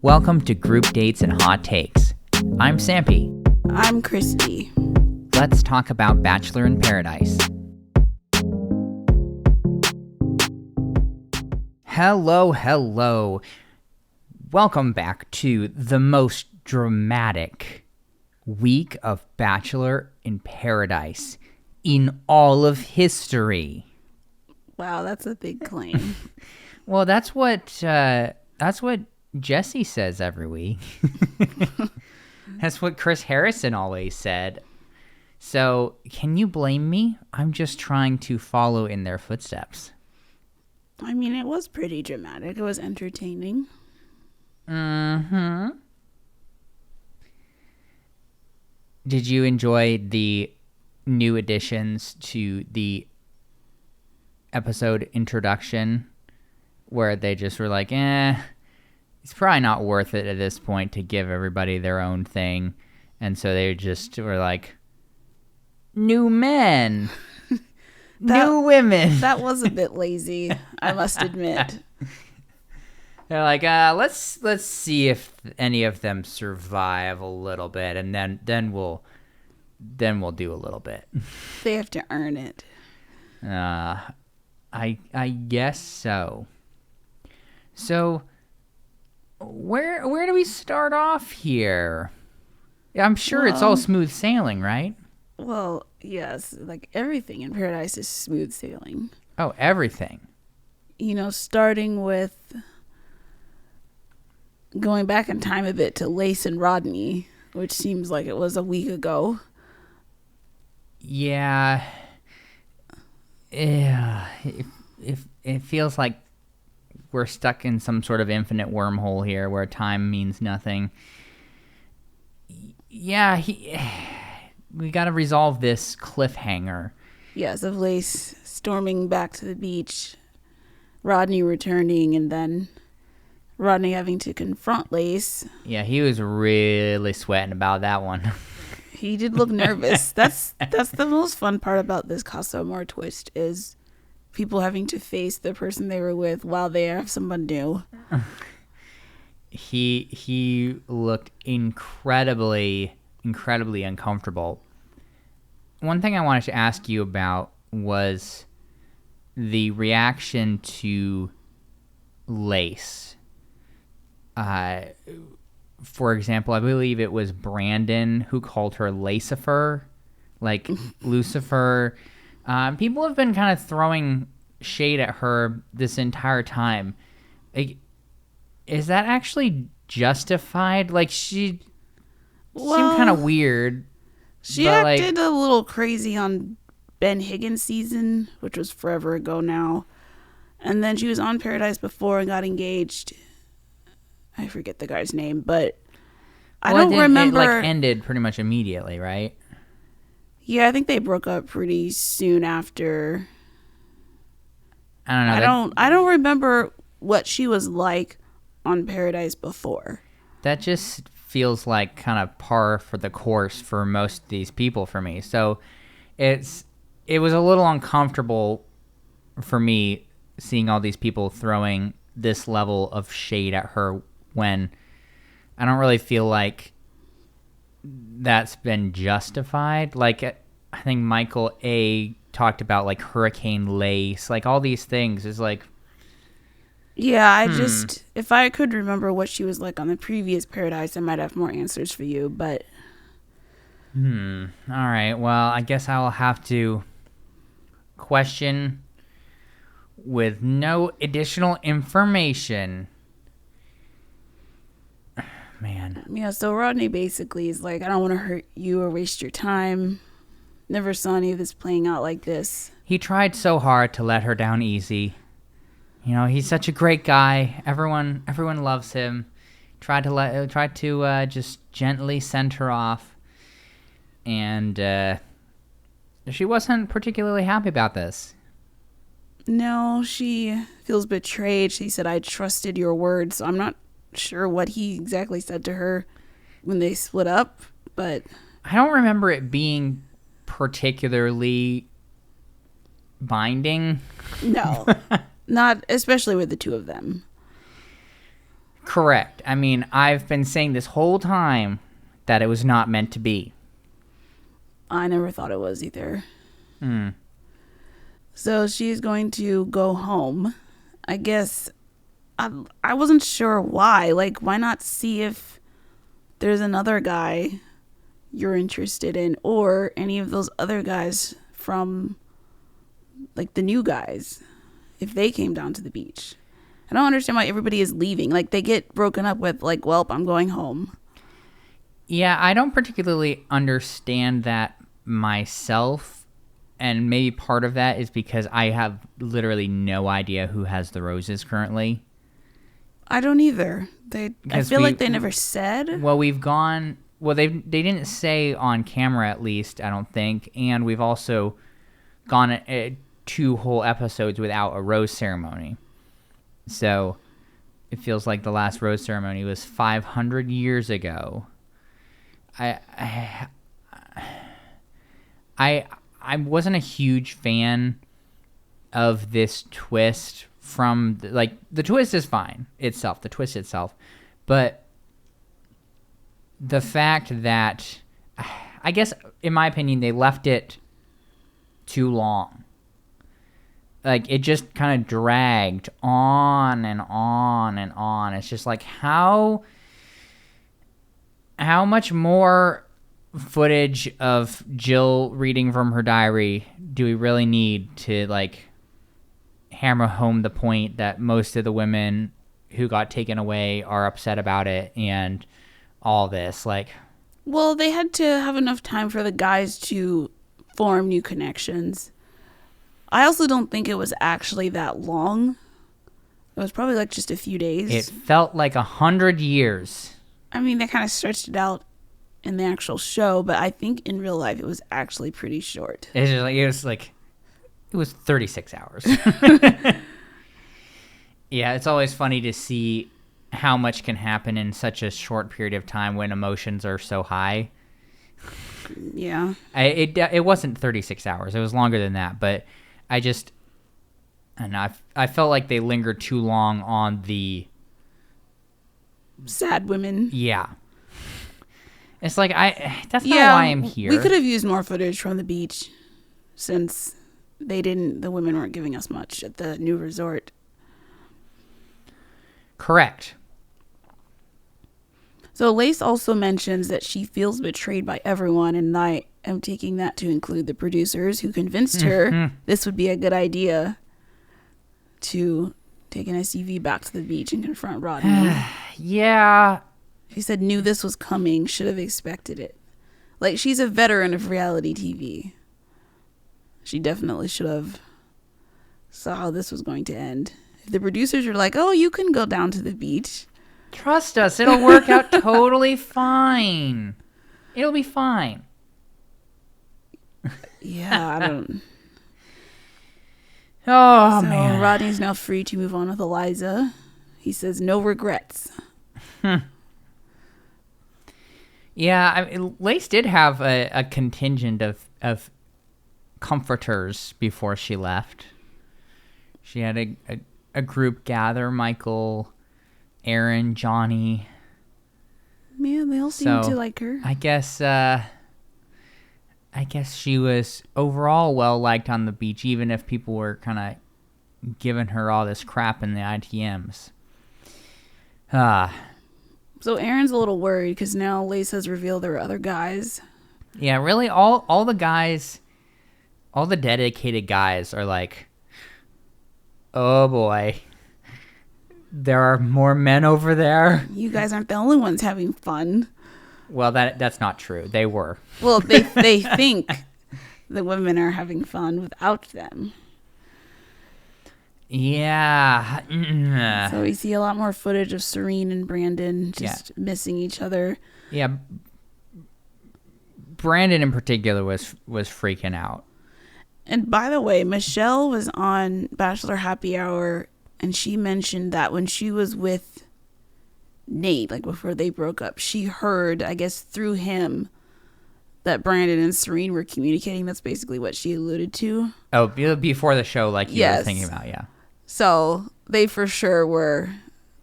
Welcome to Group Dates and Hot Takes. I'm Sampy. I'm Christy. Let's talk about Bachelor in Paradise. Hello. Welcome back to the most dramatic week of Bachelor in Paradise in all of history. Wow, that's a big claim. Well, that's what Jesse says every week. That's what Chris Harrison always said. So, can you blame me? I'm just trying to follow in their footsteps. I mean, it was pretty dramatic. It was entertaining. Mm-hmm. Did you enjoy the new additions to the episode introduction where they just were like, it's probably not worth it at this point to give everybody their own thing. And so they just were like, new men, new women. That was a bit lazy, I must admit. They're like, let's see if any of them survive a little bit, and then we'll do a little bit. They have to earn it. I guess so. So, where do we start off here? I'm sure it's all smooth sailing, right? Well, yes, like everything in Paradise is smooth sailing. Oh, everything. You know, starting with going back in time a bit to Lace and Rodney, which seems like it was a week ago. Yeah. It feels like we're stuck in some sort of infinite wormhole here where time means nothing. Yeah, we got to resolve this cliffhanger. Yes, of Lace storming back to the beach, Rodney returning, and then Rodney having to confront Lace. Yeah, he was really sweating about that one. He did look nervous. That's the most fun part about this Casa Amor twist is people having to face the person they were with while they have someone new. He looked incredibly uncomfortable. One thing I wanted to ask you about was the reaction to Lace. For example, I believe it was Brandon who called her Lacifer, like Lucifer. People have been kind of throwing shade at her this entire time. Like, is that actually justified? Like, she seemed kind of weird. She acted a little crazy on Ben Higgins' season, which was forever ago now. And then she was on Paradise before and got engaged. I forget the guy's name, but I don't remember. It ended pretty much immediately, right? Yeah, I think they broke up pretty soon after. I don't know. I don't remember what she was like on Paradise before. That just feels like kind of par for the course for most of these people for me. So it was a little uncomfortable for me seeing all these people throwing this level of shade at her when I don't really feel like that's been justified. Like, I think Michael A. talked about, like, Hurricane Lace. Like, all these things is like... Yeah, if I could remember what she was like on the previous Paradise, I might have more answers for you, but... All right, well, I guess I'll have to question with no additional information. Man. Yeah, so Rodney basically is like, I don't want to hurt you or waste your time. Never saw any of this playing out like this. He tried so hard to let her down easy. You know, he's such a great guy. Everyone loves him. Tried to just gently send her off. And she wasn't particularly happy about this. No, she feels betrayed. She said, I trusted your words. So I'm not sure what he exactly said to her when they split up, but I don't remember it being particularly binding. No, not especially with the two of them. Correct. I mean, I've been saying this whole time that it was not meant to be. I never thought it was either. Hmm. So she's going to go home. I guess I wasn't sure why. Like, why not see if there's another guy you're interested in, or any of those other guys from, like, the new guys, if they came down to the beach. I don't understand why everybody is leaving. Like, they get broken up with, like, welp, I'm going home. Yeah, I don't particularly understand that myself, and maybe part of that is because I have literally no idea who has the roses currently. I don't either. I feel like they never said. Well, we've gone... Well, they didn't say on camera, at least, I don't think, and we've also gone 2 whole episodes without a rose ceremony. So it feels like the last rose ceremony was 500 years ago. I wasn't a huge fan of this twist from the twist is fine itself, the twist itself, but the fact that I guess in my opinion they left it too long. Like, it just kind of dragged on and on and on. It's just like, how much more footage of Jill reading from her diary do we really need to, like, hammer home the point that most of the women who got taken away are upset about it and all this? Like, well, they had to have enough time for the guys to form new connections. I also don't think it was actually that long. It was probably like just a few days. It felt like 100 years. I mean, they kind of stretched it out in the actual show, but I think in real life it was actually pretty short. It was 36 hours. Yeah, it's always funny to see how much can happen in such a short period of time when emotions are so high. Yeah. It wasn't 36 hours. It was longer than that, but I felt like they lingered too long on the sad women. Yeah. It's like that's not why I'm here. We could have used more footage from the beach since the women weren't giving us much at the new resort. Correct. So Lace also mentions that she feels betrayed by everyone, and I am taking that to include the producers who convinced her this would be a good idea to take an SUV back to the beach and confront Rodney. Yeah. She said knew this was coming, should have expected it. Like, she's a veteran of reality TV. She definitely should have saw how this was going to end. If the producers were like, oh, you can go down to the beach. Trust us, it'll work out totally fine. It'll be fine. Yeah, I don't... Oh, so man. Rodney's now free to move on with Eliza. He says no regrets. Yeah, I mean, Lace did have a contingent of comforters before she left. She had a group gather, Michael, Aaron, Johnny. Yeah, they all seem to like her. I guess she was overall well liked on the beach, even if people were kind of giving her all this crap in the ITMs. So Aaron's a little worried because now Lace has revealed there are other guys. Yeah, really, all the guys, all the dedicated guys are like, oh boy, there are more men over there. You guys aren't the only ones having fun. Well, that's not true. They were. Well, they think the women are having fun without them. Yeah. So we see a lot more footage of Serene and Brandon just missing each other. Yeah. Brandon in particular was freaking out. And by the way, Michelle was on Bachelor Happy Hour, and she mentioned that when she was with Nate, like before they broke up, she heard, I guess through him, that Brandon and Serene were communicating. That's basically what she alluded to. Oh, before the show, like you were thinking about, yeah. So they for sure were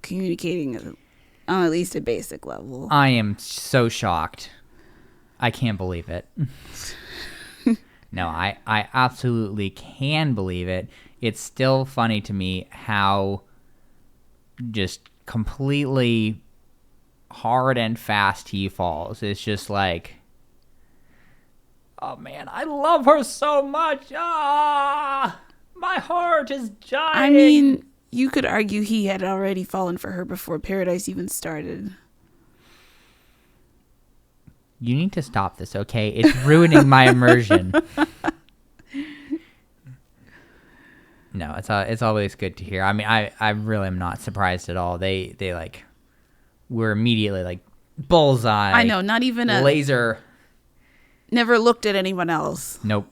communicating on at least a basic level. I am so shocked. I can't believe it. No, I absolutely can believe it. It's still funny to me how just completely hard and fast he falls. It's just like, oh man, I love her so much. Ah, my heart is dying. I mean, you could argue he had already fallen for her before Paradise even started. You need to stop this, okay? It's ruining my immersion. No, it's always good to hear. I mean, I really am not surprised at all. They like were immediately like bullseye. I know, not even a laser. Never looked at anyone else. Nope.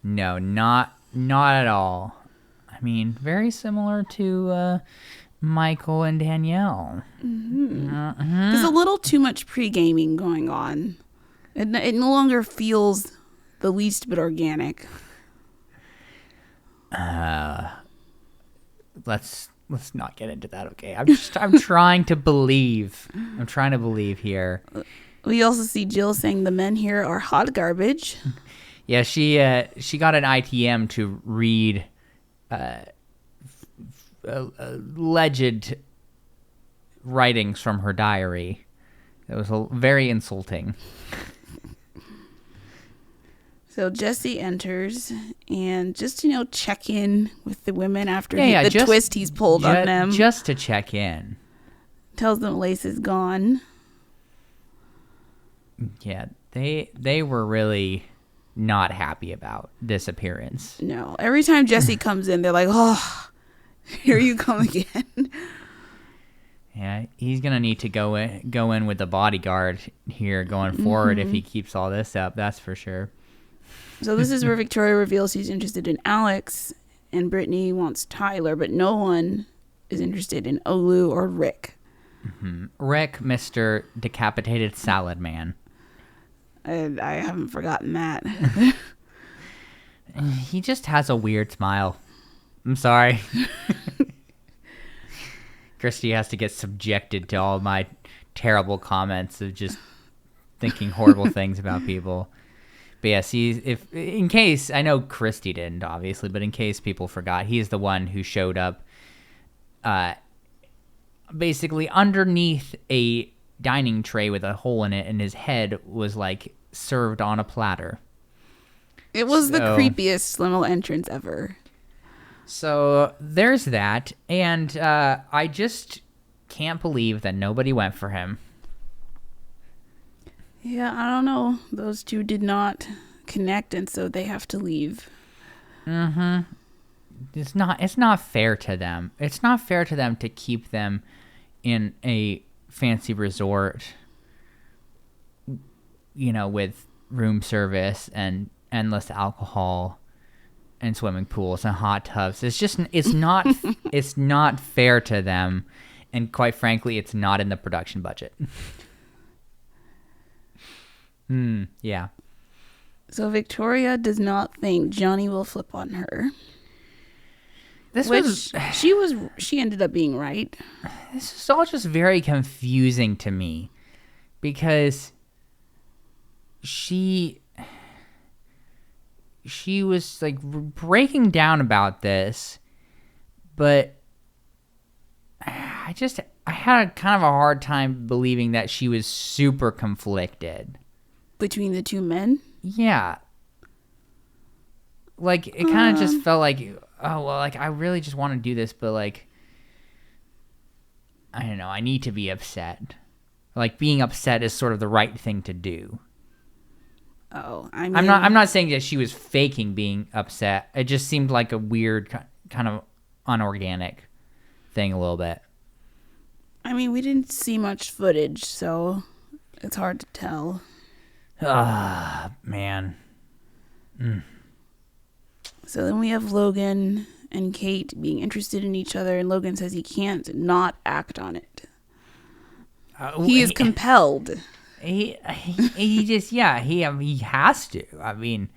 No, not at all. I mean, very similar to Michael and Danielle. Mm-hmm. There's a little too much pre-gaming going on. It no longer feels the least bit organic. Let's not get into that, okay? I'm trying to believe. I'm trying to believe here. We also see Jill saying the men here are hot garbage. Yeah, she got an ITM to read alleged writings from her diary. It was very insulting. So Jesse enters and just, check in with the women after the twist he's pulled on them. Just to check in. Tells them Lace is gone. Yeah, they were really not happy about this appearance. No. Every time Jesse comes in, they're like, oh, here you come again. Yeah, he's going to need to go in with the bodyguard here going forward if he keeps all this up, that's for sure. So this is where Victoria reveals she's interested in Alex, and Brittany wants Tyler, but no one is interested in Olu or Rick. Mm-hmm. Rick, Mr. Decapitated Salad Man. I haven't forgotten that. He just has a weird smile. I'm sorry. Christy has to get subjected to all my terrible comments of just thinking horrible things about people. But yes, in case, I know Christy didn't, obviously, but in case people forgot, he's the one who showed up basically underneath a dining tray with a hole in it, and his head was like served on a platter. It was the creepiest little entrance ever. So there's that, and I just can't believe that nobody went for him. Yeah, I don't know. Those two did not connect, and so they have to leave. Mm-hmm. It's not fair to them. It's not fair to them to keep them in a fancy resort, with room service and endless alcohol and swimming pools and hot tubs. It's not fair to them, and quite frankly, it's not in the production budget. Yeah. So Victoria does not think Johnny will flip on her. She ended up being right. This is all just very confusing to me, because she was like breaking down about this, but I had kind of a hard time believing that she was super conflicted. Between the two men? Yeah. Like, it kind of just felt like, oh, well, like, I really just want to do this, but, like, I don't know, I need to be upset. Like, being upset is sort of the right thing to do. Oh, I mean... I'm not saying that she was faking being upset. It just seemed like a weird, kind of unorganic thing a little bit. I mean, we didn't see much footage, so it's hard to tell. Ah, man. So then we have Logan and Kate being interested in each other, and Logan says he can't not act on it. He is compelled. He just, yeah, he has to. I mean,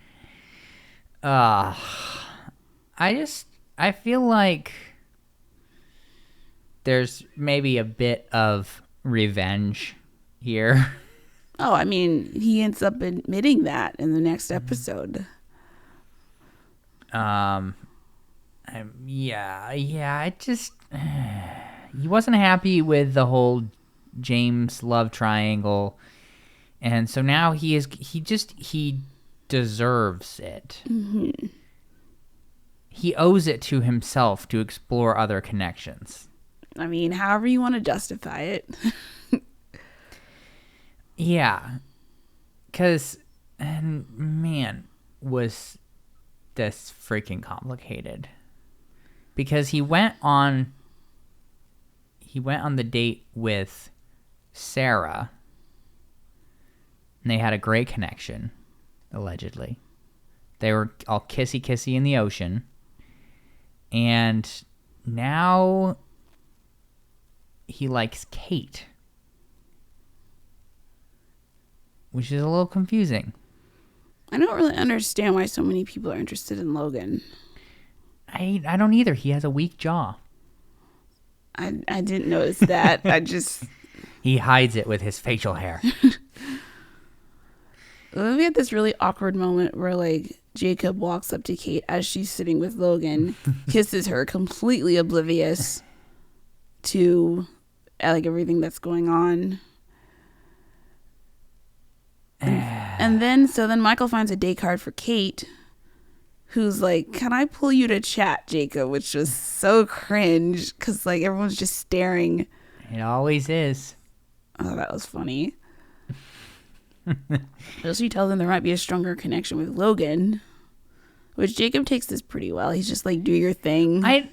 I feel like there's maybe a bit of revenge here. Oh, I mean, he ends up admitting that in the next episode. I just he wasn't happy with the whole James love triangle, and so now he deserves it. Mm-hmm. He owes it to himself to explore other connections. I mean, however you want to justify it. Yeah, because, man, was this freaking complicated. Because he went on the date with Sarah, and they had a great connection, allegedly. They were all kissy-kissy in the ocean, and now he likes Kate, which is a little confusing. I don't really understand why so many people are interested in Logan. I don't either. He has a weak jaw. I didn't notice that. He hides it with his facial hair. We had this really awkward moment where, like, Jacob walks up to Kate as she's sitting with Logan, kisses her, completely oblivious to, like, everything that's going on. And then Michael finds a date card for Kate, who's like, "Can I pull you to chat, Jacob?" Which was so cringe because, like, everyone's just staring. It always is. Oh, that was funny. So she tells him there might be a stronger connection with Logan, which Jacob takes this pretty well. He's just like, "Do your thing." I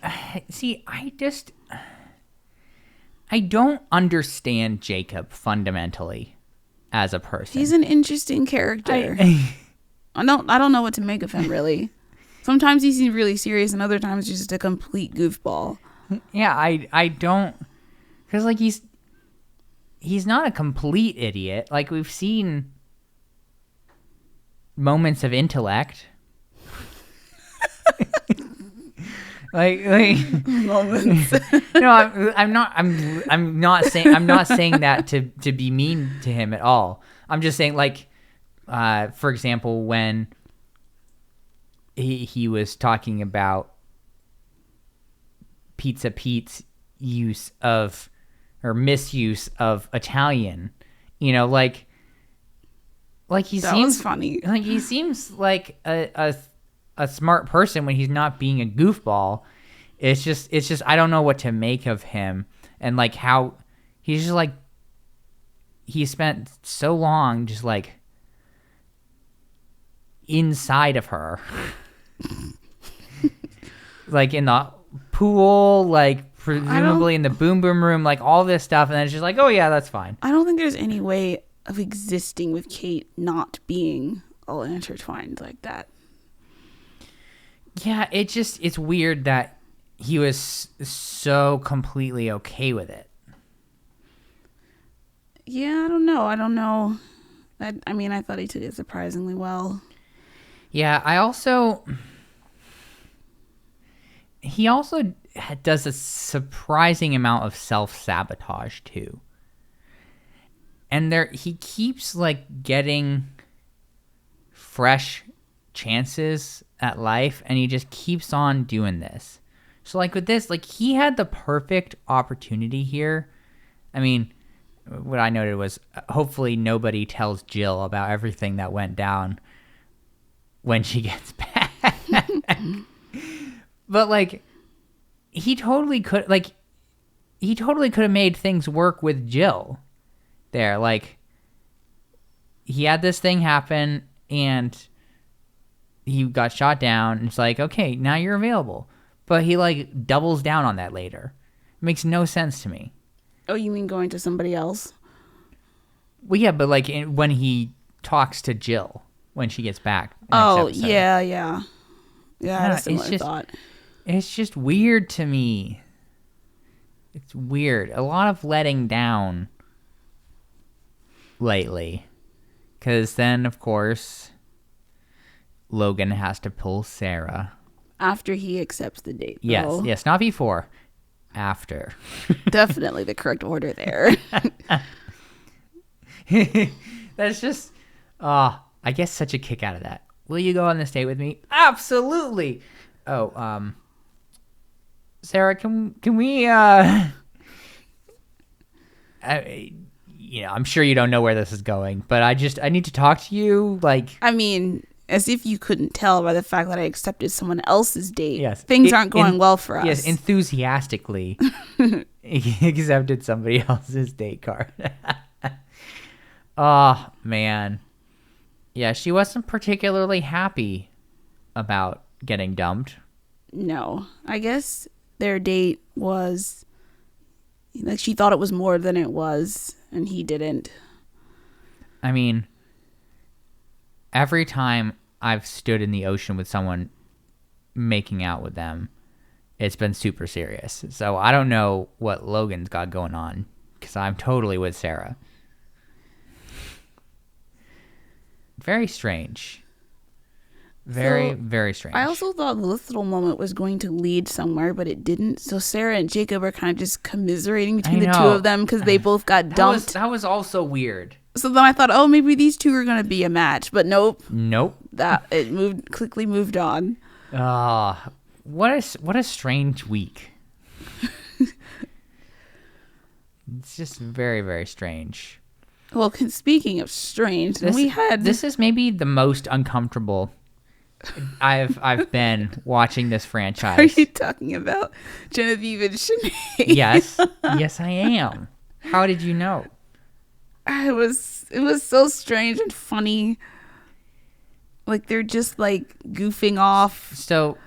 don't understand Jacob fundamentally as a person. He's an interesting character. I don't know what to make of him, really. Sometimes he seems really serious, and other times he's just a complete goofball. Yeah, I don't, because, like, he's not a complete idiot. Like, we've seen moments of intellect. like Moments. No, I'm not saying that to be mean to him at all. I'm just saying, like, for example, when he was talking about Pizza Pete's use of, or misuse of, Italian, like he seems funny. Like, he seems like a smart person when he's not being a goofball. It's just I don't know what to make of him, and, like, how he's just, like, he spent so long just, like, inside of her. Like, in the pool, like, presumably in the boom boom room, like, all this stuff, and then it's just like, oh yeah, that's fine. I don't think there's any way of existing with Kate not being all intertwined like that. Yeah, it's weird that he was so completely okay with it. Yeah, I don't know. I mean, I thought he took it surprisingly well. Yeah, he also does a surprising amount of self-sabotage too. And he keeps, like, getting fresh chances at life, and he just keeps on doing this. So, like, with this, like, he had the perfect opportunity here. I mean, what I noted was, hopefully nobody tells Jill about everything that went down when she gets back. But, like, he totally could have made things work with Jill there. Like, he had this thing happen, and he got shot down, and it's like, okay, now you're available. But he, like, doubles down on that later. It makes no sense to me. Oh, you mean going to somebody else? Well, yeah, but, like, when he talks to Jill when she gets back. Oh, yeah. Yeah, I had a similar thought. It's just weird to me. It's weird. A lot of letting down lately. Because then, of course, Logan has to pull Sarah. After he accepts the date. Yes, though. yes, not before. after. Definitely the correct order there. That's just, I get such a kick out of that. Will you go on this date with me? Absolutely. Oh, Sarah, can we, I'm sure you don't know where this is going, but I need to talk to you. Like, I mean, as if you couldn't tell by the fact that I accepted someone else's date. Yes. Things aren't going well for us. Yes, enthusiastically accepted somebody else's date card. Oh, man. Yeah, she wasn't particularly happy about getting dumped. No. I guess their date was, like, she thought it was more than it was, and he didn't. I mean, every time I've stood in the ocean with someone making out with them, it's been super serious. So I don't know what Logan's got going on, because I'm totally with Sarah. Very strange. Very strange. I also thought this little moment was going to lead somewhere, but it didn't. So Sarah and Jacob are kind of just commiserating between the two of them because they both got dumped. That was also weird. So then I thought, oh, maybe these two are going to be a match, but nope. That it quickly moved on. What a strange week. It's just very, very strange. Well, speaking of strange, this is maybe the most uncomfortable I've been watching this franchise. Are you talking about Genevieve and Shanae? Yes, I am. How did you know? It was so strange and funny. Like, they're just like goofing off. So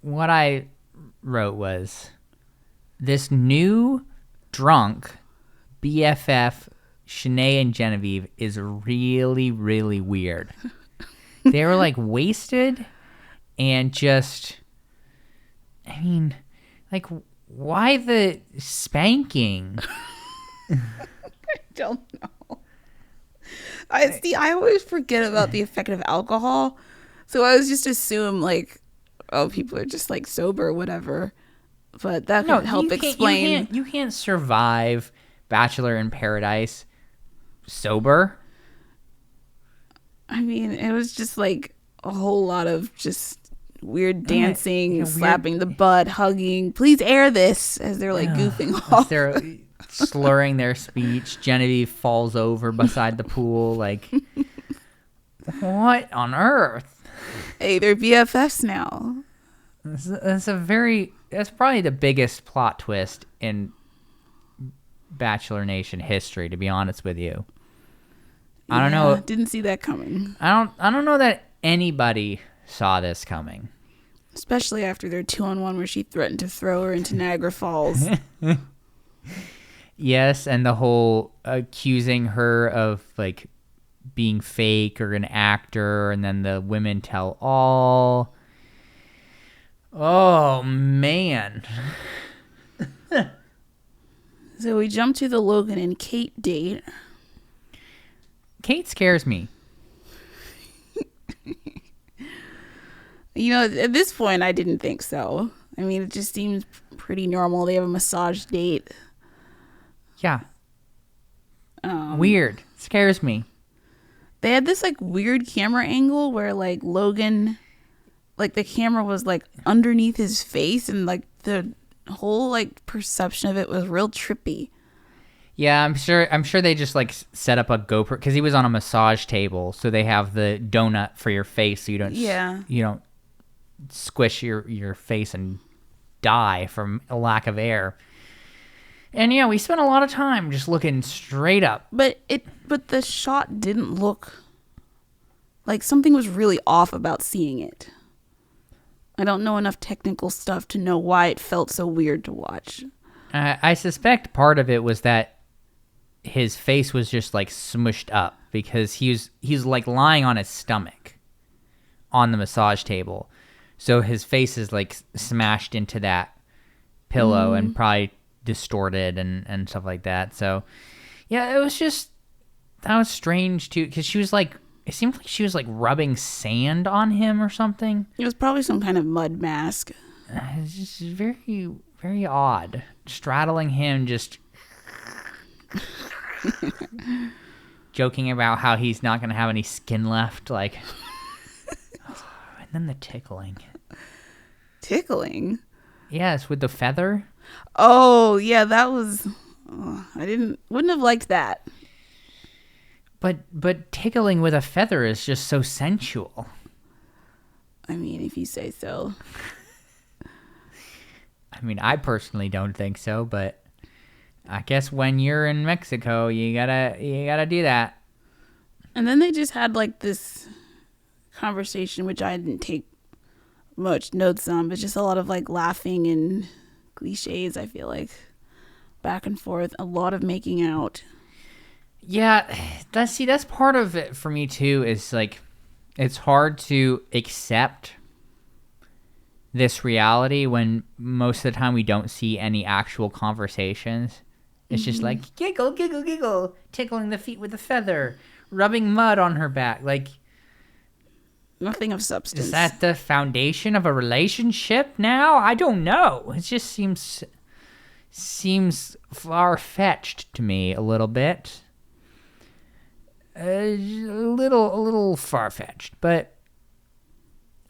what I wrote was, this new drunk BFF Shanae and Genevieve is really, really weird. They were like wasted and just, I mean, like, why the spanking? I don't know. I always forget about the effect of alcohol. So I always just assume, like, oh, people are just like sober or whatever. But that could help explain. You can't survive Bachelor in Paradise sober. I mean, it was just like a whole lot of just weird dancing, slapping the butt, hugging. Please air this as they're like goofing off. They're slurring their speech. Genevieve falls over beside the pool. Like, what on earth? Hey, they're BFFs now. That's probably the biggest plot twist in Bachelor Nation history, to be honest with you. I don't know. Didn't see that coming. I don't know that anybody saw this coming. Especially after their 2-on-1 where she threatened to throw her into Niagara Falls. Yes, and the whole accusing her of like being fake or an actor, and then the women tell all. Oh man. So we jump to the Logan and Kate date. Kate scares me. You know, at this point, I didn't think so. I mean, it just seems pretty normal. They have a massage date. Yeah. Weird. Scares me. They had this, like, weird camera angle where, like, Logan, like, the camera was, like, underneath his face, and, like, the whole, like, perception of it was real trippy. Yeah, I'm sure they just like set up a GoPro because he was on a massage table, so they have the donut for your face, so you don't squish your face and die from a lack of air. And yeah, we spent a lot of time just looking straight up. But the shot didn't look like, something was really off about seeing it. I don't know enough technical stuff to know why it felt so weird to watch. I suspect part of it was that his face was just like smushed up because he's like lying on his stomach on the massage table. So his face is like smashed into that pillow and probably distorted and stuff like that. So yeah, that was strange too, because she was like, it seemed like she was like rubbing sand on him or something. It was probably some kind of mud mask. It's just very, very odd. Straddling him, just joking about how he's not going to have any skin left. Like, and then the tickling. Tickling? Yes, with the feather. Oh, yeah, that was... wouldn't have liked that. But tickling with a feather is just so sensual. I mean, if you say so. I mean, I personally don't think so, but I guess when you're in Mexico, you gotta do that. And then they just had like this conversation, which I didn't take much notes on, but just a lot of like laughing and cliches, I feel like. Back and forth, a lot of making out. Yeah, that's part of it for me too, is like it's hard to accept this reality when most of the time we don't see any actual conversations. It's just like giggle, giggle, giggle, tickling the feet with a feather, rubbing mud on her back. Like, nothing of substance. Is that the foundation of a relationship now? I don't know. It just seems far-fetched to me a little bit. A little far-fetched. But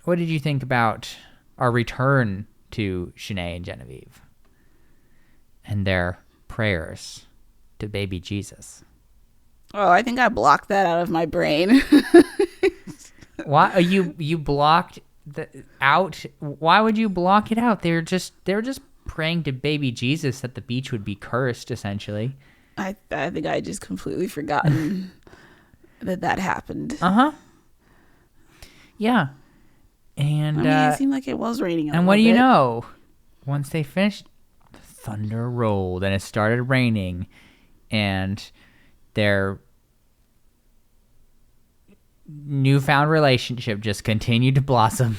what did you think about our return to Shanae and Genevieve and their prayers to baby Jesus? Oh, I think I blocked that out of my brain. Why you blocked out? Why would you block it out? They were just praying to baby Jesus that the beach would be cursed, essentially. I think I just completely forgotten that happened. Yeah. And I mean, it seemed like it was raining. And what do you know? Once they finished, the thunder rolled and it started raining, and their newfound relationship just continued to blossom.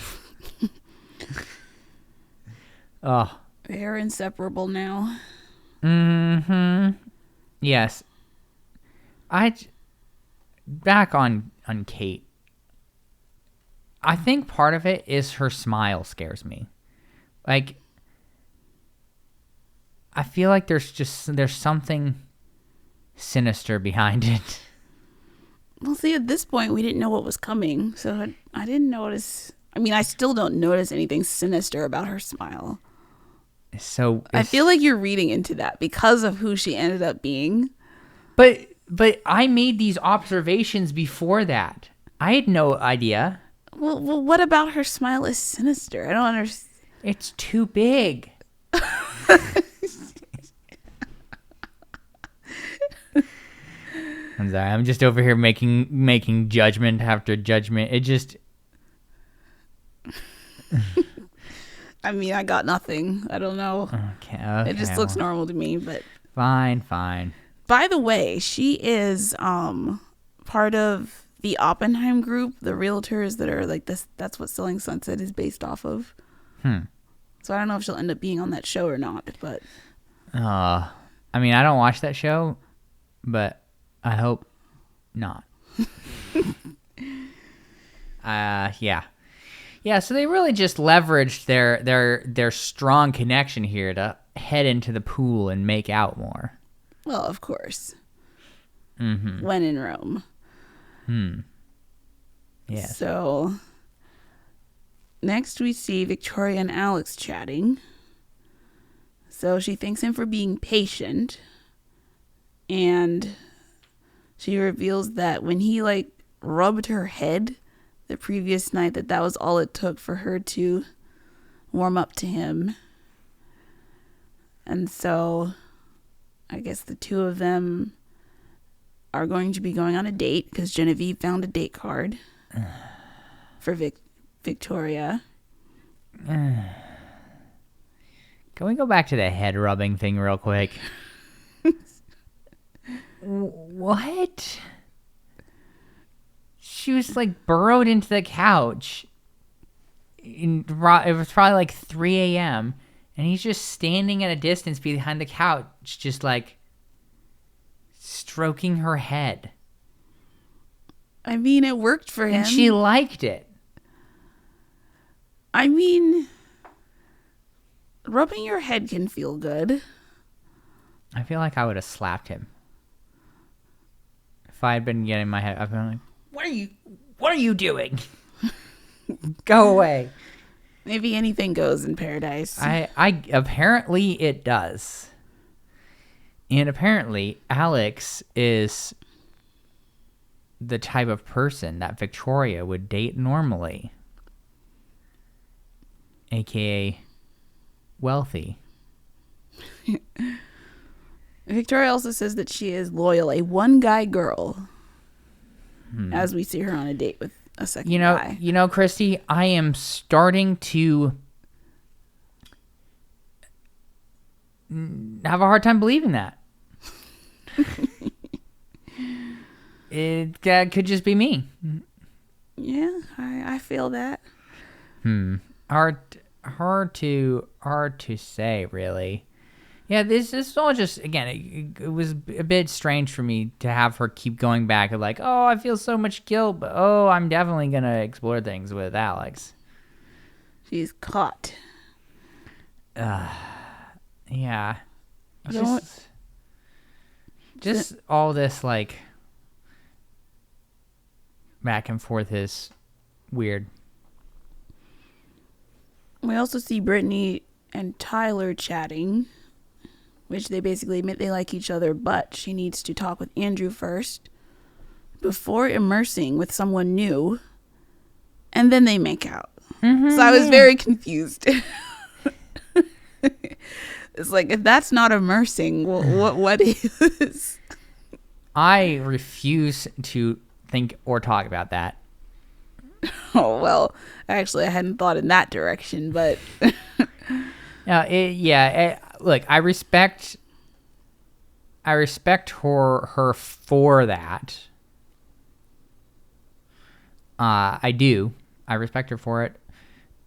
Oh. They're inseparable now. Yes. Back on Kate. I think part of it is her smile scares me. Like, I feel like there's something sinister behind it. Well, see, at this point, we didn't know what was coming, so I didn't notice. I mean, I still don't notice anything sinister about her smile. So I feel like you're reading into that because of who she ended up being. But I made these observations before that. I had no idea. Well, what about her smile is sinister? I don't understand. It's too big. I'm sorry. I'm just over here making judgment after judgment. It just... I mean, I got nothing. I don't know. Okay, it just looks normal to me, but... Fine. By the way, she is part of the Oppenheim group, the realtors that are like this. That's what Selling Sunset is based off of. So I don't know if she'll end up being on that show or not, but... I mean, I don't watch that show, but I hope not. Yeah. Yeah, so they really just leveraged their strong connection here to head into the pool and make out more. Well, of course. When in Rome. Yeah. So, next we see Victoria and Alex chatting. So she thanks him for being patient. And she reveals that when he, like, rubbed her head the previous night, that was all it took for her to warm up to him. And so I guess the two of them are going to be going on a date because Genevieve found a date card for Victoria. Can we go back to the head rubbing thing real quick? What? She was like burrowed into the couch. It was probably like 3 a.m. And he's just standing at a distance behind the couch, just like stroking her head. I mean, it worked for him. And she liked it. I mean, rubbing your head can feel good. I feel like I would have slapped him. If I had been getting my head, I'd been like, what are you doing? Go away. Maybe anything goes in paradise. I apparently it does. And apparently Alex is the type of person that Victoria would date normally. AKA wealthy. Victoria also says that she is loyal, a one-guy girl, as we see her on a date with a second guy. You know, Christy, I am starting to have a hard time believing that. It could just be me. Yeah, I feel that. Hard to say, really. Yeah, this is all just, again, it was a bit strange for me to have her keep going back and like, oh, I feel so much guilt, but oh, I'm definitely going to explore things with Alex. She's caught. Yeah. Just all this, like, back and forth is weird. We also see Brittany and Tyler chatting, which they basically admit they like each other, but she needs to talk with Andrew first before immersing with someone new, and then they make out. So I was very confused. It's like, if that's not immersing, what is? I refuse to think or talk about that. Oh, well, actually, I hadn't thought in that direction, but... Look, I respect her for that. I do. I respect her for it.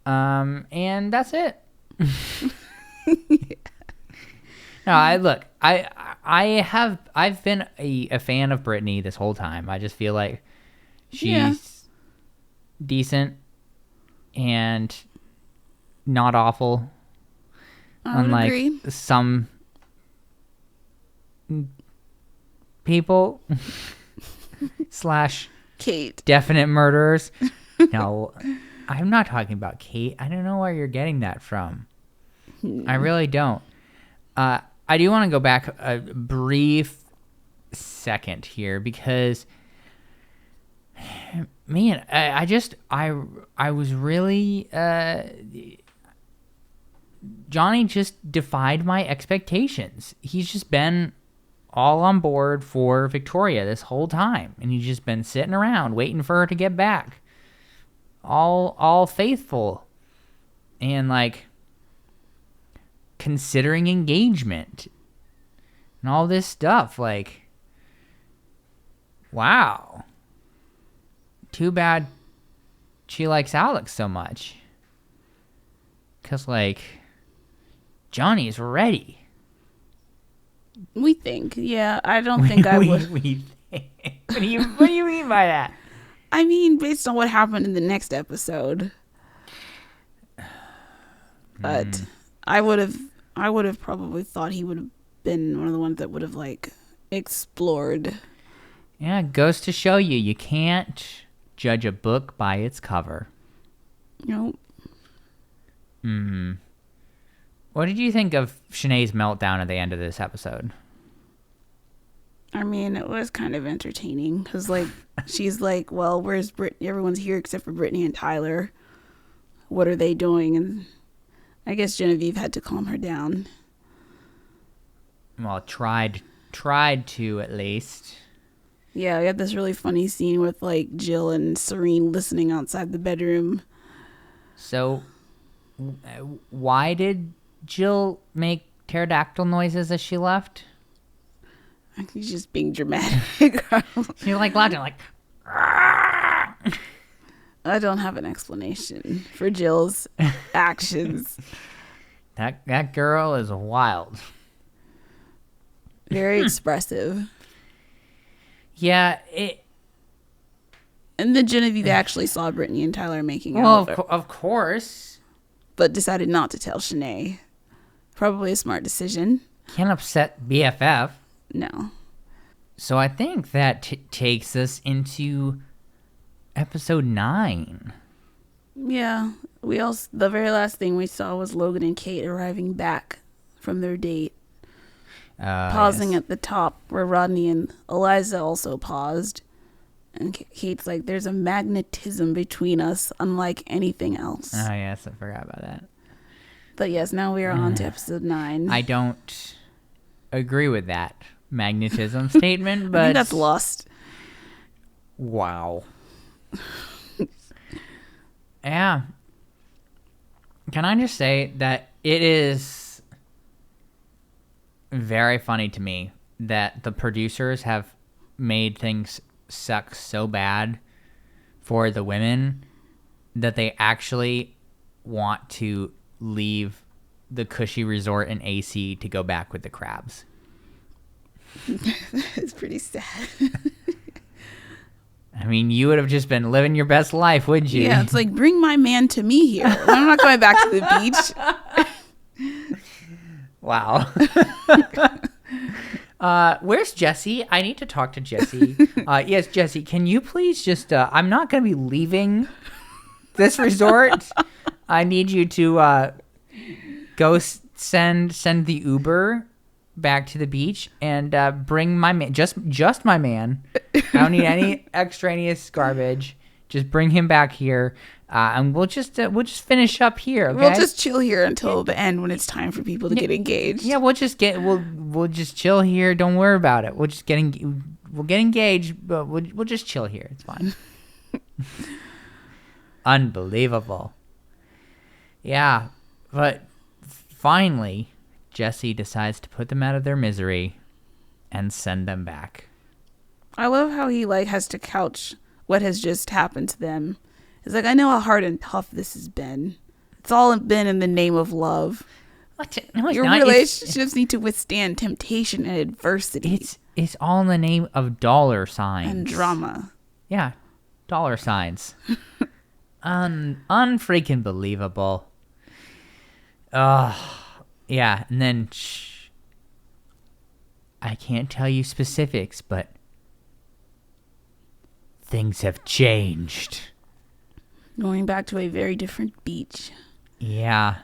And that's it. No, I've been a fan of Brittany this whole time. I just feel like she's decent and not awful. Unlike agree. Some people / Kate. Definite murderers. No, I'm not talking about Kate. I don't know where you're getting that from. I really don't. I do want to go back a brief second here because, man, I was really Johnny just defied my expectations. He's just been all on board for Victoria this whole time, and he's just been sitting around waiting for her to get back, all faithful, and like considering engagement and all this stuff. Like, wow, too bad she likes Alex so much, because like Johnny's ready. We think. Yeah, I don't think I would. What do you mean by that? I mean, based on what happened in the next episode. But I would have probably thought he would have been one of the ones that would have like explored. Yeah, it goes to show you can't judge a book by its cover. Nope. What did you think of Shanae's meltdown at the end of this episode? I mean, it was kind of entertaining because, like, she's like, well, where's Brittany? Everyone's here except for Brittany and Tyler. What are they doing? And I guess Genevieve had to calm her down. Well, tried to at least. Yeah, we had this really funny scene with, like, Jill and Serene listening outside the bedroom. So, why did Jill make pterodactyl noises as she left? I think she's just being dramatic. She like laughing like. I don't have an explanation for Jill's actions. That girl is wild. Very expressive. Yeah, and then Genevieve actually saw Brittany and Tyler making well, out. Of course. But decided not to tell Shanae. Probably a smart decision. Can't upset BFF. No. So I think that takes us into episode 9. Yeah. The very last thing we saw was Logan and Kate arriving back from their date. Pausing at the top where Rodney and Eliza also paused. And Kate's like, there's a magnetism between us unlike anything else. Oh, yes, I forgot about that. But yes, now we are on to episode 9. I don't agree with that magnetism statement, but... I think that's lost. Wow. Yeah. Can I just say that it is very funny to me that the producers have made things suck so bad for the women that they actually want to leave the cushy resort in AC to go back with the crabs. It's pretty sad. I mean, you would have just been living your best life, wouldn't you? Yeah, it's like, bring my man to me here. I'm not going back to the beach. Wow. Where's Jesse? I need to talk to Jesse. Yes, Jesse, can you please just... I'm not going to be leaving this resort. I need you to go send the Uber back to the beach and bring my man, just my man. I don't need any extraneous garbage. Just bring him back here, and we'll just finish up here. Okay? We'll just chill here until the end when it's time for people to get engaged. Yeah, we'll just chill here. Don't worry about it. We'll get engaged, but we'll just chill here. It's fine. Unbelievable. Yeah, but finally, Jesse decides to put them out of their misery and send them back. I love how he has to couch what has just happened to them. It's like, I know how hard and tough this has been. It's all been in the name of love. No, your not. Relationships need to withstand temptation and adversity. It's all in the name of dollar signs and drama. Yeah, dollar signs. Unfreaking believable. Yeah, and then I can't tell you specifics, but things have changed. Going back to a very different beach. Yeah.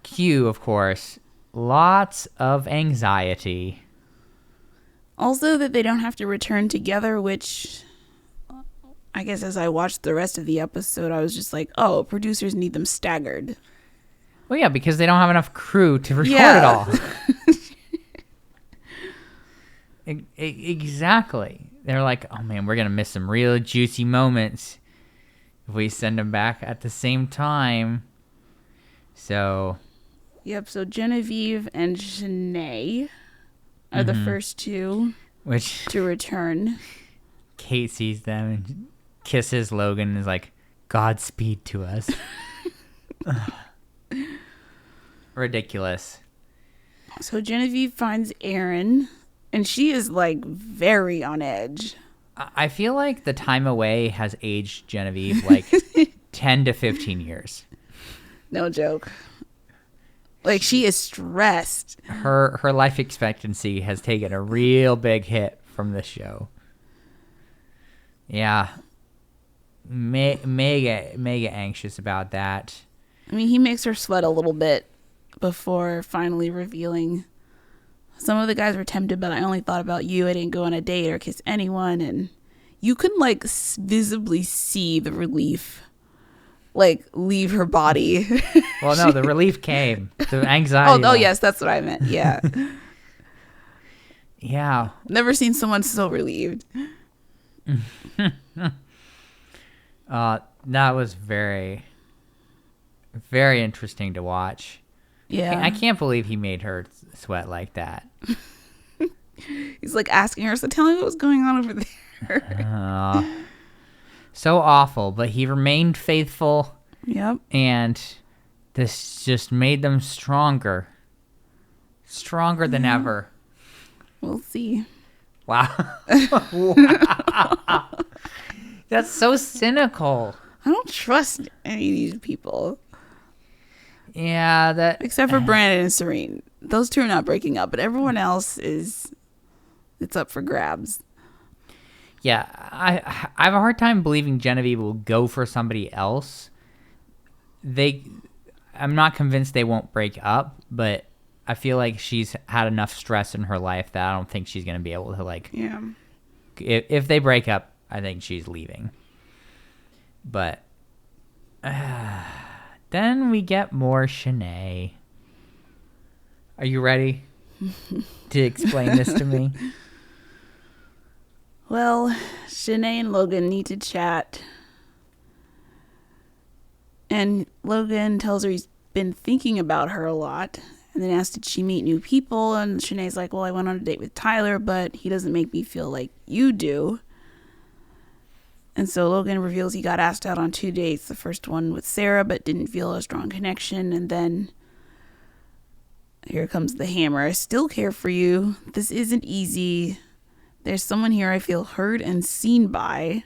Cue, of course, lots of anxiety. Also that they don't have to return together, which I guess as I watched the rest of the episode, I was just like, oh, producers need them staggered. Well, yeah, because they don't have enough crew to record it all. Exactly. They're like, oh man, we're going to miss some real juicy moments if we send them back at the same time. So. Yep, so Genevieve and Shanae are the first two to return. Kate sees them and kisses Logan and is like, Godspeed to us. Ridiculous. So Genevieve finds Aaron, and she is very on edge. I feel like the time away has aged Genevieve 10 to 15 years. No joke. She is stressed. Her life expectancy has taken a real big hit from this show. Yeah. Mega anxious about that. I mean, he makes her sweat a little bit before finally revealing. Some of the guys were tempted, but I only thought about you. I didn't go on a date or kiss anyone. And you can visibly see the relief leave her body. Well, no, the relief came. The anxiety. Oh, yes, that's what I meant. Yeah. Yeah. Never seen someone so relieved. That was very, very interesting to watch. Yeah. I can't believe he made her sweat like that. He's asking her, so tell me what was going on over there. So awful, but he remained faithful. Yep. And this just made them stronger. Stronger than ever. We'll see. Wow. Wow. That's so cynical. I don't trust any of these people. Yeah, that except for Brandon and Serene. Those two are not breaking up, but everyone else it's up for grabs. Yeah, I have a hard time believing Genevieve will go for somebody else. I'm not convinced they won't break up, but I feel like she's had enough stress in her life that I don't think she's going to be able to, like... Yeah. If they break up, I think she's leaving. But then we get more Shanae. Are you ready to explain this to me? Well, Shanae and Logan need to chat. And Logan tells her he's been thinking about her a lot. And then asks, did she meet new people? And Shanae's like, well, I went on a date with Tyler, but he doesn't make me feel like you do. And so Logan reveals he got asked out on 2 dates. The first one with Sarah, but didn't feel a strong connection. And then here comes the hammer. I still care for you. This isn't easy. There's someone here I feel heard and seen by.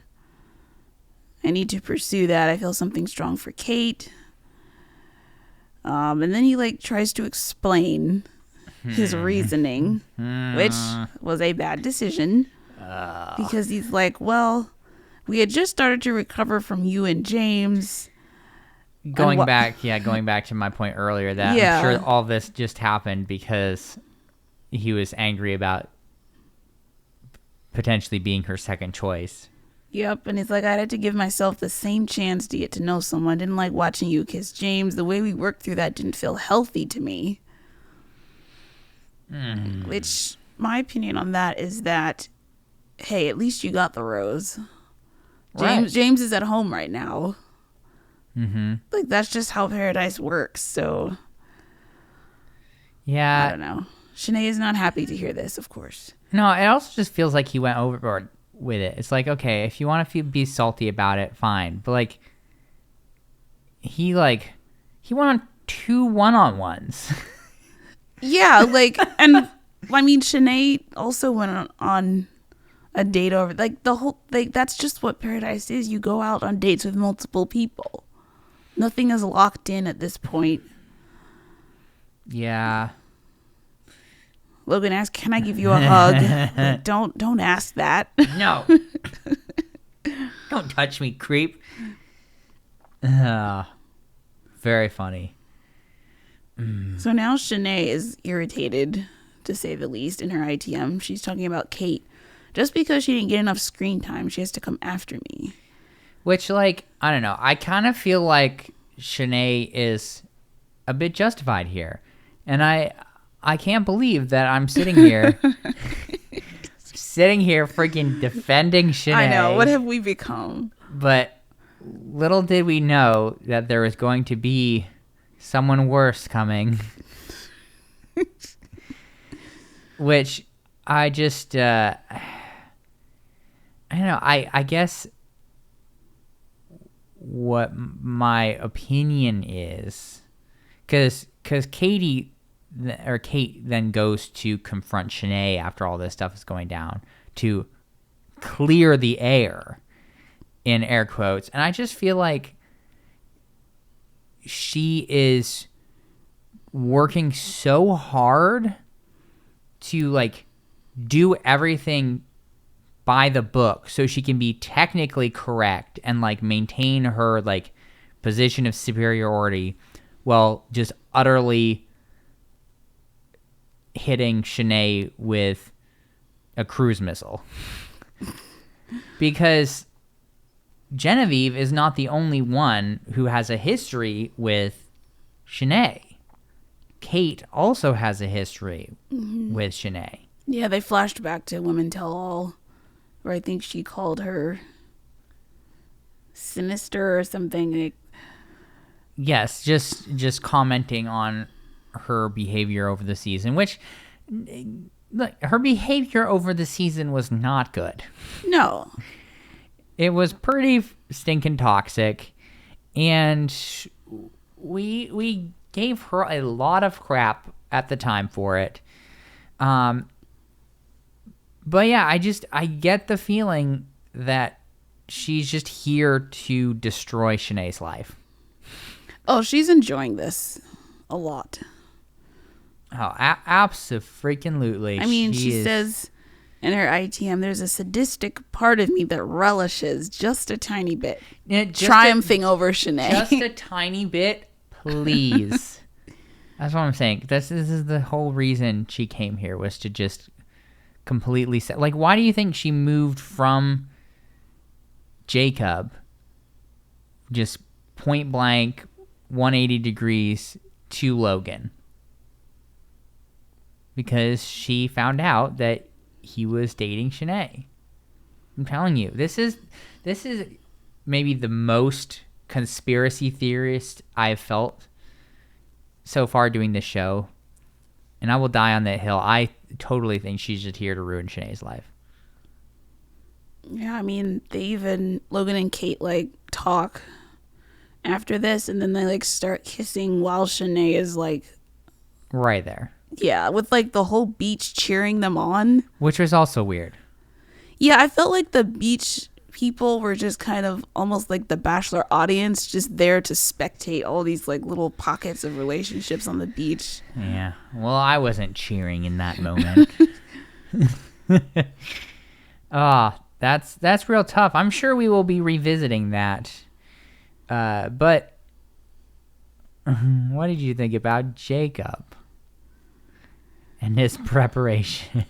I need to pursue that. I feel something strong for Kate. And then he tries to explain his reasoning, which was a bad decision because he's like, well, we had just started to recover from you and James. Going back to my point earlier that I'm sure all this just happened because he was angry about potentially being her second choice. Yep, and he's like, I had to give myself the same chance to get to know someone. Didn't like watching you kiss James. The way we worked through that didn't feel healthy to me. Which, my opinion on that is that, hey, at least you got the rose. James is at home right now. Mm-hmm. That's just how paradise works, so... Yeah. I don't know. Shanae is not happy to hear this, of course. No, it also just feels like he went overboard with it. It's like, okay, if you want to be salty about it, fine. But he went on 2 one-on-ones. Yeah, and I mean, Shanae also went on a date over, the whole, that's just what paradise is. You go out on dates with multiple people. Nothing is locked in at this point. Yeah. Logan asked, can I give you a hug? Don't ask that. No. Don't touch me, creep. Very funny. So now Shanae is irritated, to say the least, in her ITM. She's talking about Kate. Just because she didn't get enough screen time, she has to come after me. Which, I don't know. I kind of feel like Shanae is a bit justified here. And I can't believe that I'm sitting here freaking defending Shanae. I know. What have we become? But little did we know that there was going to be someone worse coming. Which I just, I don't know. I guess what my opinion is, because Kate then goes to confront Shanae after all this stuff is going down to clear the air, in air quotes. And I just feel like she is working so hard to do everything by the book so she can be technically correct and maintain her position of superiority while just utterly hitting Shanae with a cruise missile. Because Genevieve is not the only one who has a history with Shanae. Kate also has a history with Shanae. Yeah, they flashed back to Women Tell All, where I think she called her sinister or something. Yes, just commenting on her behavior over the season, which, look, her behavior over the season was not good. No. It was pretty stinking toxic, and we gave her a lot of crap at the time for it. But yeah, I get the feeling that she's just here to destroy Shanae's life. Oh, she's enjoying this. a lot. Oh, abso-freaking-lutely. I mean, she says in her ITM, there's a sadistic part of me that relishes just a tiny bit. Triumphing over Shanae. Just a tiny bit, please. That's what I'm saying. This is the whole reason she came here, was to just completely... Like, why do you think she moved from Jacob, just point blank, 180 degrees, to Logan? Because she found out that he was dating Shanae. I'm telling you, this is maybe the most conspiracy theorist I've felt so far doing this show, and I will die on that hill. I totally think she's just here to ruin Shanae's life. Yeah, I mean, Logan and Kate, like, talk after this, and then they, like, start kissing while Shanae is, like... Right there. Yeah, with, like, the whole beach cheering them on. Which was also weird. Yeah, I felt like the beach people were just kind of almost like the Bachelor audience, just there to spectate all these, like, little pockets of relationships on the beach. Yeah. Well, I wasn't cheering in that moment. That's real tough. I'm sure we will be revisiting that. But what did you think about Jacob and his preparation?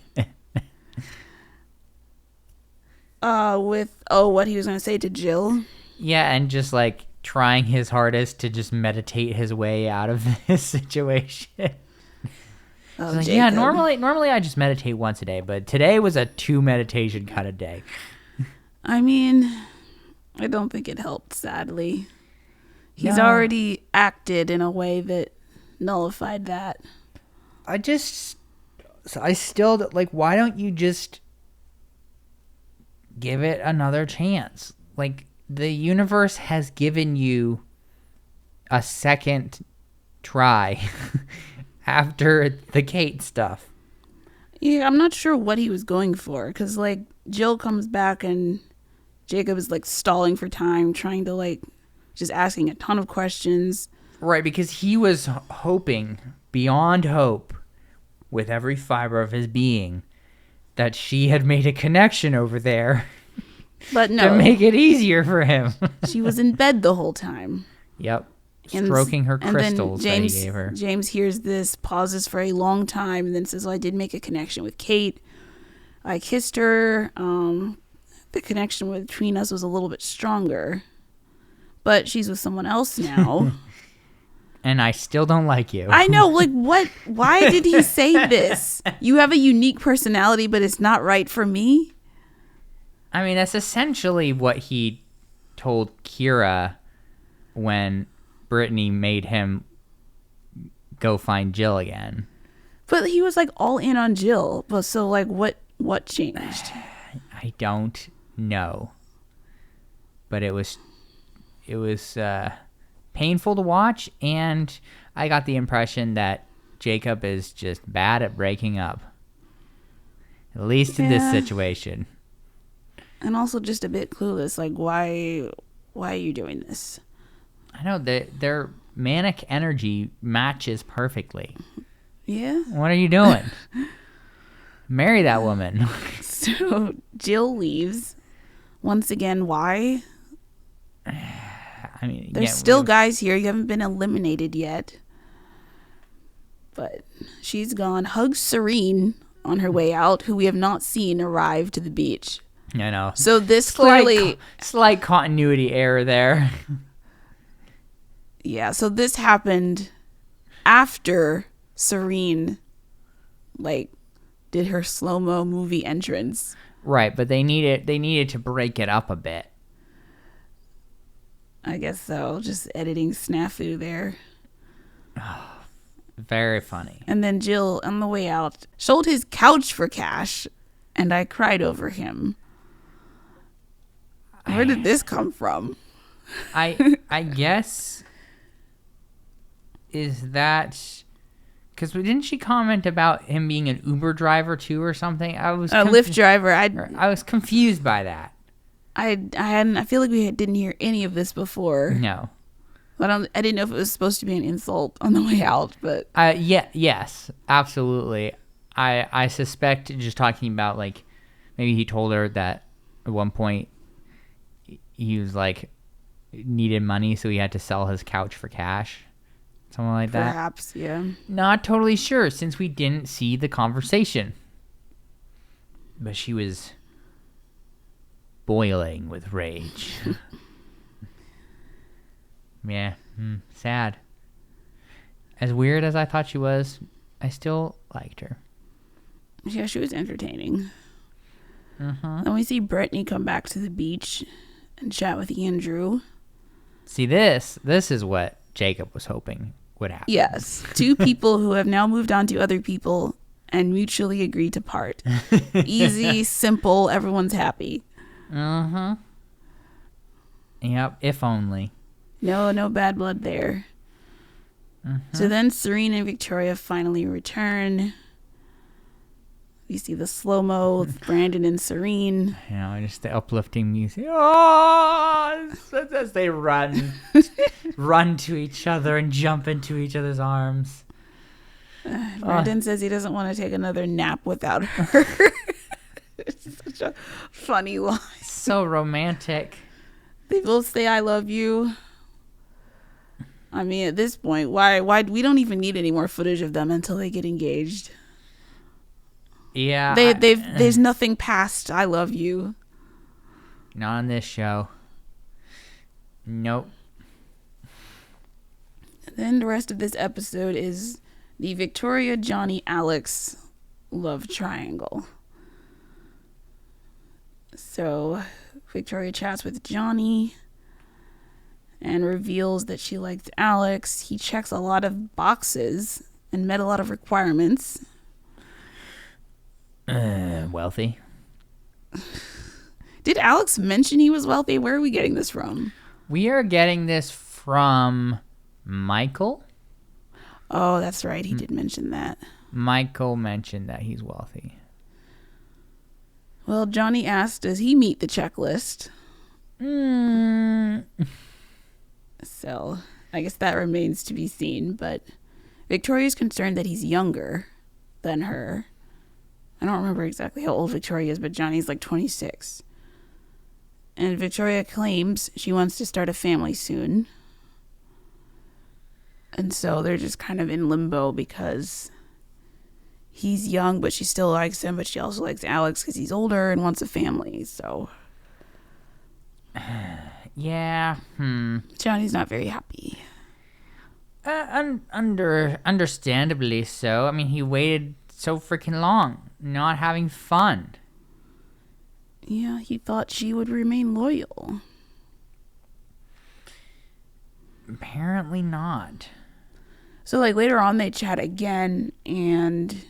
What he was going to say to Jill? Yeah, and just, like, trying his hardest to just meditate his way out of this situation. Like, yeah, normally I just meditate once a day, but today was a 2 meditation kind of day. I mean, I don't think it helped, sadly. He's already acted in a way that nullified that. I still, like, why don't you just give it another chance? Like, the universe has given you a second try after the Kate stuff. Yeah, I'm not sure what he was going for, because, like, Jill comes back and Jacob is, like, stalling for time, trying to, like, just asking a ton of questions. Right, because he was hoping beyond hope with every fiber of his being that she had made a connection over there. But no. To make it easier for him. She was in bed the whole time. Yep. Stroking her crystals that he gave her. James hears this, pauses for a long time, and then says, well, I did make a connection with Kate. I kissed her. The connection between us was a little bit stronger. But she's with someone else now. And I still don't like you. I know, like, what? Why did he say this? You have a unique personality, but it's not right for me? I mean, that's essentially what he told Kira when Brittany made him go find Jill again. But he was, like, all in on Jill. But so, like, what changed? I don't know. But it was painful to watch, and I got the impression that Jacob is just bad at breaking up. At least in this situation. And also just a bit clueless. Like, why are you doing this? I know their manic energy matches perfectly. Yeah. What are you doing? Marry that woman. So Jill leaves. Once again, why? I mean, there's still guys here. You haven't been eliminated yet. But she's gone. Hugs Serene on her way out, who we have not seen arrive to the beach. I know. So this clearly... Slight continuity error there. Yeah, so this happened after Serene, like, did her slow-mo movie entrance. Right, but they needed to break it up a bit. I guess so. Just editing snafu there. Very funny. And then Jill, on the way out, sold his couch for cash, and I cried over him. Where did this come from? I guess, is that... Because didn't she comment about him being an Uber driver too or something? I was Lyft driver. I was confused by that. I feel like we didn't hear any of this before. No. I didn't know if it was supposed to be an insult on the way out, but Yes, absolutely. I suspect, just talking about, like, maybe he told her that at one point he was like needed money, so he had to sell his couch for cash, something like that. Perhaps, yeah. Not totally sure, since we didn't see the conversation, but she was boiling with rage. Yeah, sad. As weird as I thought she was, I still liked her. Yeah, she was entertaining. Mm-hmm. Then we see Brittany come back to the beach and chat with Andrew. See, this is what Jacob was hoping would happen. Yes, two people who have now moved on to other people and mutually agree to part. Easy, simple, everyone's happy. Mm-hmm. Yep, if only. No bad blood there. Mm-hmm. So then Serene and Victoria finally return. We see the slow-mo with Brandon and Serene. You know, just the uplifting music. Oh, as they run to each other and jump into each other's arms. Brandon says he doesn't want to take another nap without her. It's such a funny line. So romantic. They both say I love you. I mean, at this point, why we don't even need any more footage of them until they get engaged. Yeah. There's nothing past I love you. Not on this show. Nope. And then the rest of this episode is the Victoria, Johnny, Alex love triangle. So Victoria chats with Johnny and reveals that she liked Alex. He checks a lot of boxes and met a lot of requirements. Wealthy. Did Alex mention he was wealthy? Where are we getting this from? We are getting this from Michael. Oh, that's right. He did mention that. Michael mentioned that he's wealthy. Well, Johnny asked, does he meet the checklist? So, I guess that remains to be seen, but Victoria's concerned that he's younger than her. I don't remember exactly how old Victoria is, but Johnny's like 26. And Victoria claims she wants to start a family soon. And so they're just kind of in limbo because he's young, but she still likes him, but she also likes Alex because he's older and wants a family, so. Yeah. Johnny's not very happy. Understandably so. I mean, he waited so freaking long, not having fun. Yeah, he thought she would remain loyal. Apparently not. So, like, later on, they chat again, and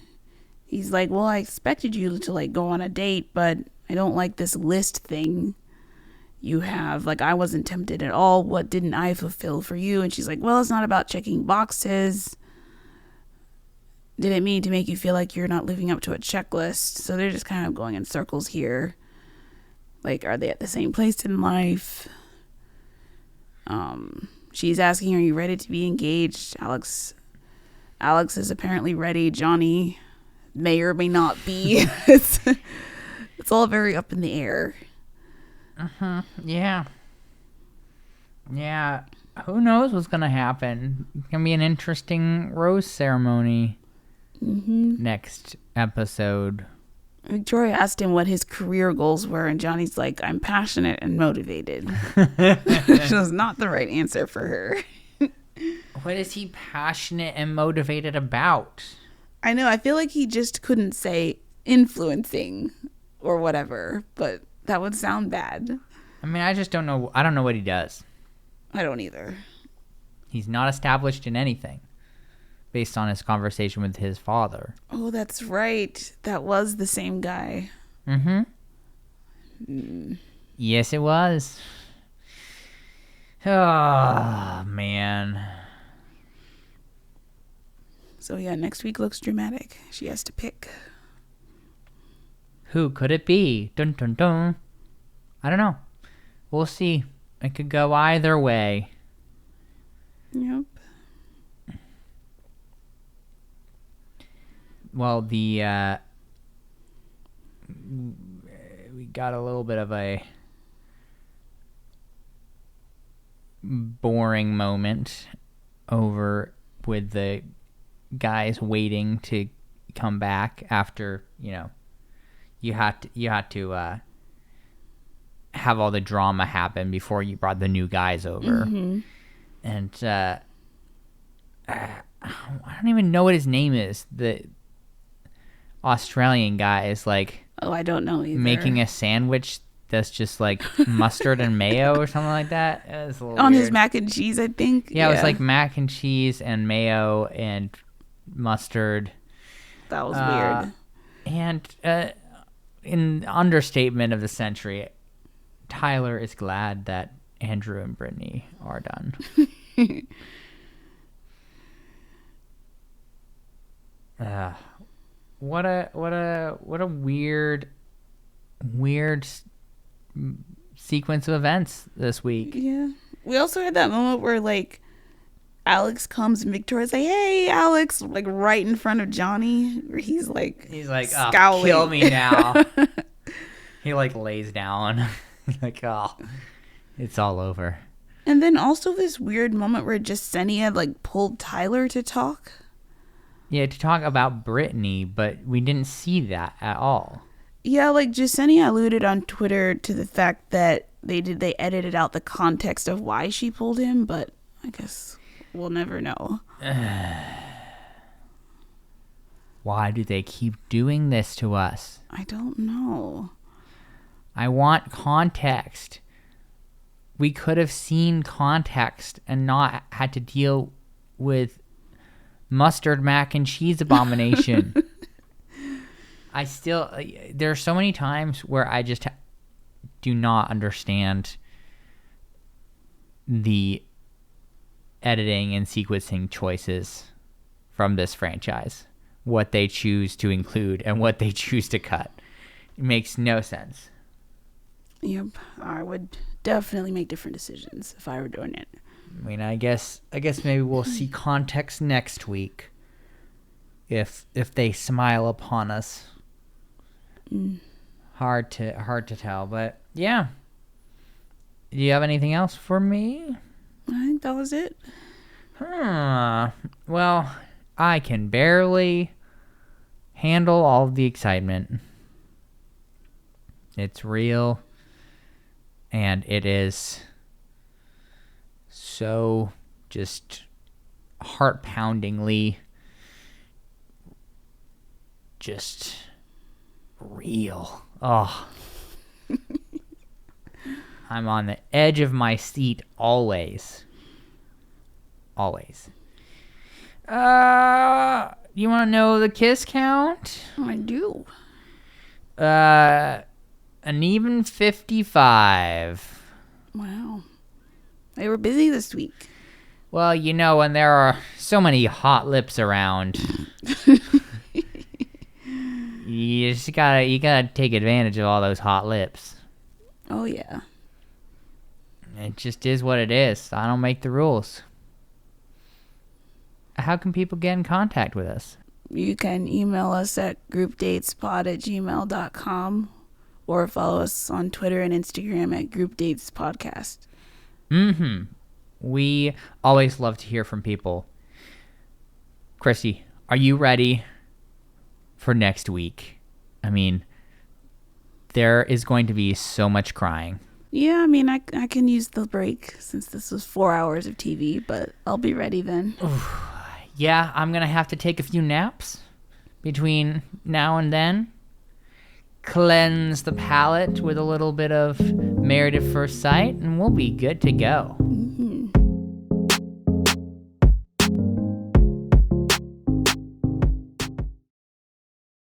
he's like, well, I expected you to, like, go on a date, but I don't like this list thing you have. Like, I wasn't tempted at all. What didn't I fulfill for you? And she's like, well, it's not about checking boxes. Didn't mean to make you feel like you're not living up to a checklist. So they're just kind of going in circles here. Like, are they at the same place in life? She's asking, are you ready to be engaged? Alex is apparently ready. Johnny may or may not be. It's all very up in the air. Yeah. Yeah. Who knows what's going to happen? It's going to be an interesting rose ceremony next episode. Victoria asked him what his career goals were, and Johnny's like, I'm passionate and motivated. Which was not the right answer for her. What is he passionate and motivated about? I know. I feel like he just couldn't say influencing or whatever, but that would sound bad. I mean, I just don't know. I don't know what he does. I don't either. He's not established in anything based on his conversation with his father. Oh, that's right. That was the same guy. Yes, it was. Oh, man. So, yeah, next week looks dramatic. She has to pick. Who could it be? Dun, dun, dun. I don't know. We'll see. It could go either way. Yep. Well, we got a little bit of a boring moment over with the guys waiting to come back after, you had to have all the drama happen before you brought the new guys over. Mm-hmm. And I don't even know what his name is. The Australian guy is like, oh, I don't know either. Making a sandwich that's just like mustard and mayo or something like that. It was a little on weird. His mac and cheese, I think. Yeah, it was like mac and cheese and mayo and mustard. That was weird. And in understatement of the century, Tyler is glad that Andrew and Brittany are done. What a weird sequence of events this week. Yeah. We also had that moment where like Alex comes and Victoria's like, "Hey, Alex," like right in front of Johnny. Where he's like, oh, kill me now. He like lays down. Like, oh, it's all over. And then also this weird moment where Jasenia like pulled Tyler to talk. Yeah, to talk about Brittany, but we didn't see that at all. Yeah, like Jasenia alluded on Twitter to the fact that they edited out the context of why she pulled him, but I guess we'll never know. Why do they keep doing this to us? I don't know. I want context. We could have seen context and not had to deal with mustard mac and cheese abomination. There are so many times where I just do not understand the editing and sequencing choices from this franchise. What they choose to include and what they choose to cut. It makes no sense. Yep, I would definitely make different decisions if I were doing it. I mean, I guess maybe we'll see context next week if they smile upon us. Hard to tell, but yeah. Do you have anything else for me? I think that was it. Well, I can barely handle all of the excitement. It's real, and it is so just heart-poundingly just real. Oh. I'm on the edge of my seat always. Always. You want to know the kiss count? I do. An even 55. Wow. They were busy this week. Well, when there are so many hot lips around, you just gotta take advantage of all those hot lips. Oh, yeah. It just is what it is. I don't make the rules. How can people get in contact with us? You can email us at groupdatespod@gmail.com or follow us on Twitter and Instagram at groupdatespodcast. We always love to hear from people. Christy, are you ready for next week? I mean, there is going to be so much crying. Yeah, I mean, I can use the break since this was 4 hours of TV, but I'll be ready then. Yeah, I'm going to have to take a few naps between now and then. Cleanse the palate with a little bit of Married at First Sight, and we'll be good to go.